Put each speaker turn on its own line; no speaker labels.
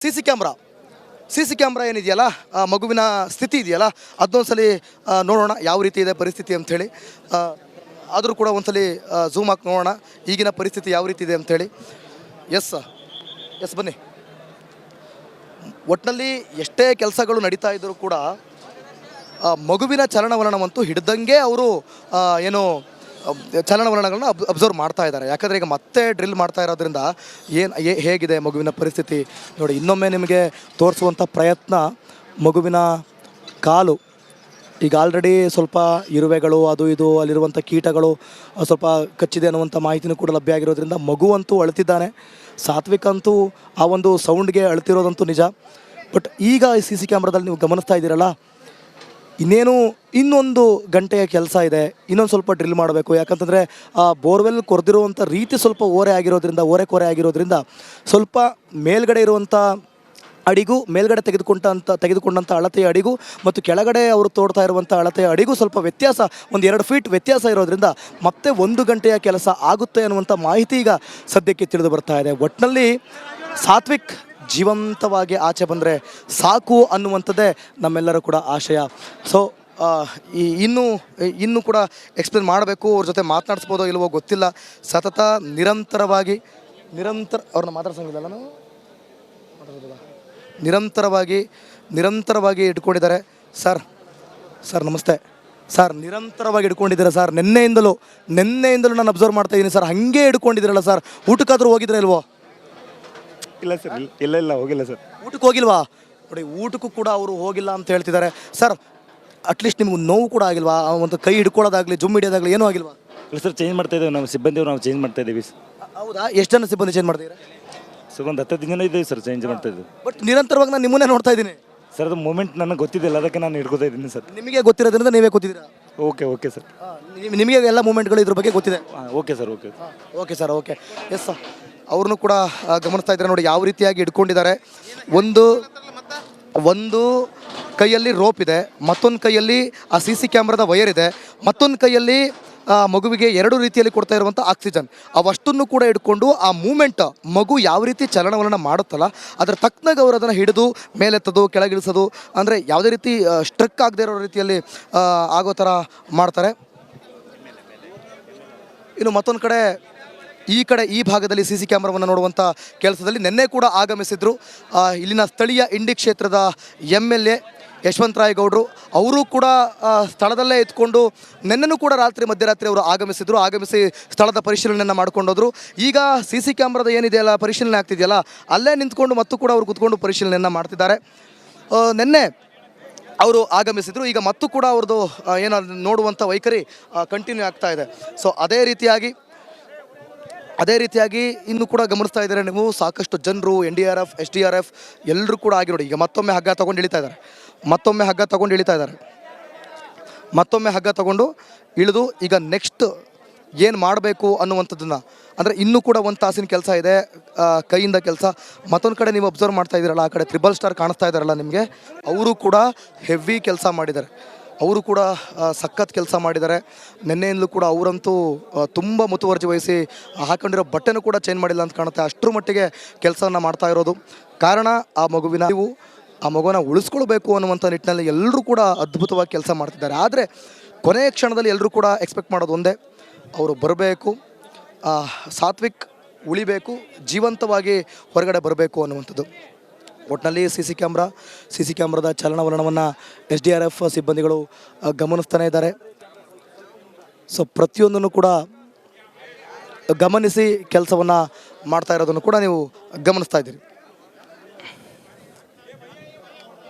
C C camera ಏನಿದೆಯಲ್ಲ, ಮಗುವಿನ ಸ್ಥಿತಿ ಇದೆಯಲ್ಲ, ಅದನ್ನೊಂದ್ಸಲಿ ನೋಡೋಣ ಯಾವ ರೀತಿ ಇದೆ ಪರಿಸ್ಥಿತಿ ಅಂಥೇಳಿ. ಆದರೂ ಕೂಡ ಒಂದ್ಸಲಿ ಝೂಮ್ ಹಾಕಿ ನೋಡೋಣ ಈಗಿನ ಪರಿಸ್ಥಿತಿ ಯಾವ ರೀತಿ ಇದೆ ಅಂಥೇಳಿ. ಎಸ್ ಬನ್ನಿ. ಒಟ್ಟಿನಲ್ಲಿ ಎಷ್ಟೇ ಕೆಲಸಗಳು ನಡೀತಾ ಇದ್ದರೂ ಕೂಡ ಮಗುವಿನ ಚಲನವಲನವಂತೂ ಹಿಡ್ದಂಗೆ ಅವರು ಏನು ಚಲನವಲನಗಳನ್ನ ಅಬ್ಸರ್ವ್ ಮಾಡ್ತಾ ಇದ್ದಾರೆ. ಯಾಕಂದರೆ ಈಗ ಮತ್ತೆ ಡ್ರಿಲ್ ಮಾಡ್ತಾ ಇರೋದ್ರಿಂದ ಹೇಗಿದೆ ಮಗುವಿನ ಪರಿಸ್ಥಿತಿ ನೋಡಿ. ಇನ್ನೊಮ್ಮೆ ನಿಮಗೆ ತೋರಿಸುವಂಥ ಪ್ರಯತ್ನ ಮಗುವಿನ ಕಾಲು. ಈಗ ಆಲ್ರೆಡಿ ಸ್ವಲ್ಪ ಇರುವೆಗಳು ಅದು ಇದು ಅಲ್ಲಿರುವಂಥ ಕೀಟಗಳು ಸ್ವಲ್ಪ ಕಚ್ಚಿದೆ ಅನ್ನುವಂಥ ಮಾಹಿತಿನೂ ಕೂಡ ಲಭ್ಯ ಆಗಿರೋದ್ರಿಂದ ಮಗುವಂತೂ ಅಳ್ತಿದ್ದಾನೆ. ಸಾತ್ವಿಕ್ ಅಂತೂ ಆ ಒಂದು ಸೌಂಡ್ಗೆ ಅಳ್ತಿರೋದಂತೂ ನಿಜ. ಬಟ್ ಈಗ ಸಿ ಸಿ ಕ್ಯಾಮ್ರಾದಲ್ಲಿ ನೀವು ಗಮನಿಸ್ತಾ ಇದ್ದೀರಲ್ಲ, ಇನ್ನೊಂದು ಗಂಟೆಯ ಕೆಲಸ ಇದೆ, ಇನ್ನೊಂದು ಸ್ವಲ್ಪ ಡ್ರಿಲ್ ಮಾಡಬೇಕು. ಯಾಕಂತಂದರೆ ಆ ಬೋರ್ವೆಲ್ ಕೊರೆದಿರುವಂಥ ರೀತಿ ಸ್ವಲ್ಪ ಓರೆ ಕೊರೆ ಆಗಿರೋದ್ರಿಂದ ಸ್ವಲ್ಪ ಮೇಲ್ಗಡೆ ಇರುವಂಥ ಅಡಿಗೂ ಮೇಲ್ಗಡೆ ತೆಗೆದುಕೊಂಡಂಥ ಅಳತೆಯ ಅಡಿಗೂ ಮತ್ತು ಕೆಳಗಡೆ ಅವರು ತೋಡ್ತಾ ಇರುವಂಥ ಅಳತೆಯ ಅಡಿಗೂ ಸ್ವಲ್ಪ ವ್ಯತ್ಯಾಸ, ಒಂದು 2 ಫೀಟ್ ವ್ಯತ್ಯಾಸ ಇರೋದ್ರಿಂದ ಮತ್ತೆ 1 ಗಂಟೆಯ ಕೆಲಸ ಆಗುತ್ತೆ ಅನ್ನುವಂಥ ಮಾಹಿತಿ ಈಗ ಸದ್ಯಕ್ಕೆ ತಿಳಿದು ಬರ್ತಾ ಇದೆ. ಒಟ್ಟಿನಲ್ಲಿ ಸಾತ್ವಿಕ್ ಜೀವಂತವಾಗಿ ಆಚೆ ಬಂದರೆ ಸಾಕು ಅನ್ನುವಂಥದ್ದೇ ನಮ್ಮೆಲ್ಲರೂ ಕೂಡ ಆಶಯ. ಸೊ ಇನ್ನೂ ಕೂಡ ಎಕ್ಸ್ಪ್ಲೇನ್ ಮಾಡಬೇಕು, ಅವ್ರ ಜೊತೆ ಮಾತನಾಡಿಸ್ಬೋದೋ ಇಲ್ವೋ ಗೊತ್ತಿಲ್ಲ. ಸತತ ನಿರಂತರವಾಗಿ ಅವ್ರನ್ನ ಮಾತಾಡ್ಸಂಗಿಲ್ಲ ನಾವು ನಿರಂತರವಾಗಿ ಇಟ್ಕೊಂಡಿದ್ದಾರೆ. ಸರ್ ನಮಸ್ತೆ ಸರ್. ನಿರಂತರವಾಗಿ ಇಟ್ಕೊಂಡಿದ್ದೀರಾ ಸರ್? ನಿನ್ನೆಯಿಂದಲೂ ನಾನು ಅಬ್ಸರ್ವ್ ಮಾಡ್ತಾ ಇದ್ದೀನಿ ಸರ್. ಹಾಗೆ ಇಟ್ಕೊಂಡಿದ್ದೀರಲ್ಲ ಸರ್. ಊಟಕ್ಕಾದರೂ ಹೋಗಿದ್ರೆ ಇಲ್ವೋ?
ಇಲ್ಲ ಸರ್, ಇಲ್ಲ ಹೋಗಿಲ್ಲ ಸರ್.
ಊಟಕ್ಕೆ ಹೋಗಿಲ್ವಾ? ನೋಡಿ, ಊಟಕ್ಕೂ ಕೂಡ ಅವರು ಹೋಗಿಲ್ಲ ಅಂತ ಹೇಳ್ತಿದ್ದಾರೆ ಸರ್. ಅಟ್ಲೀಸ್ಟ್ ನಿಮ್ಗೆ ನೋವು ಕೂಡ ಆಗಿಲ್ವಾ? ಒಂದು ಕೈ ಹಿಡ್ಕೊಳ್ಳೋದಾಗಲಿ ಜುಮ್ ಹಿಡಿಯೋದಾಗಲಿ ಏನೂ ಆಗಿಲ್ವಾ?
ಇಲ್ಲ ಸರ್, ಚೇಂಜ್ ಮಾಡ್ತಾ ಇದ್ದೇವೆ ನಾವು ಸಿಬ್ಬಂದಿ, ನಾವು ಚೇಂಜ್ ಮಾಡ್ತಾ ಇದ್ದೀವಿ.
ಹೌದಾ? ಎಷ್ಟು ಜನ ಸಿಬ್ಬಂದಿ ಚೇಂಜ್ ಮಾಡ್ತೀರಾ
ಸರ್? ಒಂದು 10 ಜನ ಇದ್ದೀವಿ ಸರ್, ಚೇಂಜ್ ಮಾಡ್ತಾ ಇದ್ದೀವಿ.
ಬಟ್ ನಿರಂತರವಾಗಿ ನಾನು ನಿಮ್ಮನ್ನೇ ನೋಡ್ತಾ ಇದ್ದೀನಿ
ಸರ್. ಅದು ಮೂಮೆಂಟ್ ನನಗೆ ಗೊತ್ತಿದ್ದಿಲ್ಲ, ಅದಕ್ಕೆ ನಾನು ಹಿಡ್ಕೋತಾ ಇದ್ದೀನಿ ಸರ್.
ನಿಮಗೆ ಗೊತ್ತಿರೋದ್ರಿಂದ ನೀವೇ ಕೂತಿದ್ದೀರಾ?
Okay sir.
ನಿಮಗೆ ಎಲ್ಲ ಮೂಮೆಂಟ್ಗಳು ಇದ್ರ ಬಗ್ಗೆ ಗೊತ್ತಿದೆ?
Okay sir.
Okay. Yes sir, ಅವ್ರನ್ನೂ ಕೂಡ ಗಮನಿಸ್ತಾ ಇದ್ದಾರೆ ನೋಡಿ ಯಾವ ರೀತಿಯಾಗಿ ಹಿಡ್ಕೊಂಡಿದ್ದಾರೆ. ಒಂದು ಕೈಯಲ್ಲಿ ರೋಪ್ ಇದೆ, ಮತ್ತೊಂದು ಕೈಯಲ್ಲಿ ಆ ಸಿ ಸಿ ಕ್ಯಾಮ್ರಾದ ವಯರ್ ಇದೆ, ಮತ್ತೊಂದು ಕೈಯಲ್ಲಿ ಮಗುವಿಗೆ 2 ರೀತಿಯಲ್ಲಿ ಕೊಡ್ತಾ ಇರುವಂಥ ಆಕ್ಸಿಜನ್. ಅವಷ್ಟನ್ನು ಕೂಡ ಹಿಡ್ಕೊಂಡು ಆ ಮೂಮೆಂಟ್ ಮಗು ಯಾವ ರೀತಿ ಚಲನವಲನ ಮಾಡುತ್ತಲ್ಲ ಅದರ ತಕ್ಕನಾಗ ಅವರು ಅದನ್ನು ಹಿಡಿದು ಮೇಲೆತ್ತೋದು ಕೆಳಗಿಳಿಸೋದು, ಅಂದರೆ ಯಾವುದೇ ರೀತಿ ಸ್ಟ್ರಕ್ ಆಗದೆ ಇರೋ ರೀತಿಯಲ್ಲಿ ಆಗೋ ಥರ ಮಾಡ್ತಾರೆ. ಇನ್ನು ಮತ್ತೊಂದು ಕಡೆ ಈ ಭಾಗದಲ್ಲಿ ಸಿ ಸಿ ಕ್ಯಾಮ್ರಾವನ್ನು ನೋಡುವಂಥ ಕೆಲಸದಲ್ಲಿ ನಿನ್ನೆ ಕೂಡ ಆಗಮಿಸಿದ್ರು ಇಲ್ಲಿನ ಸ್ಥಳೀಯ ಇಂಡಿ ಕ್ಷೇತ್ರದ MLA ಯಶವಂತರಾಯ ಗೌಡರು. ಅವರು ಕೂಡ ಸ್ಥಳದಲ್ಲೇ ಇದ್ಕೊಂಡು ನಿನ್ನೆನೂ ಕೂಡ ಮಧ್ಯರಾತ್ರಿ ಅವರು ಆಗಮಿಸಿ ಸ್ಥಳದ ಪರಿಶೀಲನೆಯನ್ನು ಮಾಡ್ಕೊಂಡೋದ್ರು. ಈಗ ಸಿ ಸಿ ಕ್ಯಾಮ್ರಾದ ಏನಿದೆಯಲ್ಲ ಪರಿಶೀಲನೆ ಆಗ್ತಿದೆಯಲ್ಲ ಅಲ್ಲೇ ನಿಂತ್ಕೊಂಡು ಮತ್ತು ಕೂಡ ಅವರು ಕೂತ್ಕೊಂಡು ಪರಿಶೀಲನೆಯನ್ನು ಮಾಡ್ತಿದ್ದಾರೆ. ನಿನ್ನೆ ಅವರು ಆಗಮಿಸಿದರು, ಈಗ ಮತ್ತು ಕೂಡ ಅವ್ರದ್ದು ಏನಾದ್ರು ನೋಡುವಂಥ ವೈಖರಿ ಕಂಟಿನ್ಯೂ ಆಗ್ತಾ ಇದೆ. ಸೊ ಅದೇ ರೀತಿಯಾಗಿ ಇನ್ನೂ ಕೂಡ ಗಮನಿಸ್ತಾ ಇದ್ದಾರೆ ನೀವು. ಸಾಕಷ್ಟು ಜನರು NDRF SDRF ಎಲ್ಲರೂ ಕೂಡ ಆಗಿ ನೋಡಿ. ಈಗ ಮತ್ತೊಮ್ಮೆ ಹಗ್ಗ ತಗೊಂಡು ಇಳಿತಾ ಇದ್ದಾರೆ. ಮತ್ತೊಮ್ಮೆ ಹಗ್ಗ ತಗೊಂಡು ಇಳಿದು ಈಗ ನೆಕ್ಸ್ಟ್ ಏನು ಮಾಡಬೇಕು ಅನ್ನುವಂಥದ್ದನ್ನು, ಅಂದರೆ ಇನ್ನೂ ಕೂಡ 1 ತಾಸಿನ ಕೆಲಸ ಇದೆ ಕೈಯಿಂದ ಕೆಲಸ. ಮತ್ತೊಂದು ಕಡೆ ನೀವು ಅಬ್ಸರ್ವ್ ಮಾಡ್ತಾ ಇದ್ದೀರಲ್ಲ, ಆ ಕಡೆ 3 ಕಾಣಿಸ್ತಾ ಇದ್ದಾರಲ್ಲ ನಿಮಗೆ, ಅವರು ಕೂಡ ಹೆವಿ ಕೆಲಸ ಮಾಡಿದ್ದಾರೆ. ಅವರು ಕೂಡ ಸಖತ್ ಕೆಲಸ ಮಾಡಿದ್ದಾರೆ. ನಿನ್ನೆಯಿಂದಲೂ ಕೂಡ ಅವರಂತೂ ತುಂಬ ಮುತುವರ್ಜಿ ವಹಿಸಿ ಹಾಕೊಂಡಿರೋ ಬಟ್ಟೆನೂ ಕೂಡ ಚೇಂಜ್ ಮಾಡಿಲ್ಲ ಅಂತ ಕಾಣುತ್ತೆ. ಅಷ್ಟರ ಮಟ್ಟಿಗೆ ಕೆಲಸವನ್ನು ಮಾಡ್ತಾ ಇರೋದು. ಕಾರಣ ಆ ಮಗುವನ್ನ ಉಳಿಸ್ಕೊಳ್ಬೇಕು ಅನ್ನುವಂಥ ನಿಟ್ಟಿನಲ್ಲಿ ಎಲ್ಲರೂ ಕೂಡ ಅದ್ಭುತವಾಗಿ ಕೆಲಸ ಮಾಡ್ತಿದ್ದಾರೆ. ಆದರೆ ಕೊನೆಯ ಕ್ಷಣದಲ್ಲಿ ಎಲ್ಲರೂ ಕೂಡ ಎಕ್ಸ್ಪೆಕ್ಟ್ ಮಾಡೋದು ಒಂದೇ, ಅವರು ಬರಬೇಕು, ಸಾತ್ವಿಕ್ ಉಳಿಬೇಕು, ಜೀವಂತವಾಗಿ ಹೊರಗಡೆ ಬರಬೇಕು ಅನ್ನುವಂಥದ್ದು. ಒಟ್ಟಿನಲ್ಲಿ ಸಿ ಸಿ ಕ್ಯಾಮ್ರಾದ ಚಲನವಲನವನ್ನು SDRF ಸಿಬ್ಬಂದಿಗಳು ಗಮನಿಸ್ತಾನೆ ಇದ್ದಾರೆ. ಸೊ ಪ್ರತಿಯೊಂದನ್ನು ಕೂಡ ಗಮನಿಸಿ ಕೆಲಸವನ್ನು ಮಾಡ್ತಾ ಇರೋದನ್ನು ಕೂಡ ನೀವು ಗಮನಿಸ್ತಾ ಇದ್ದೀರಿ.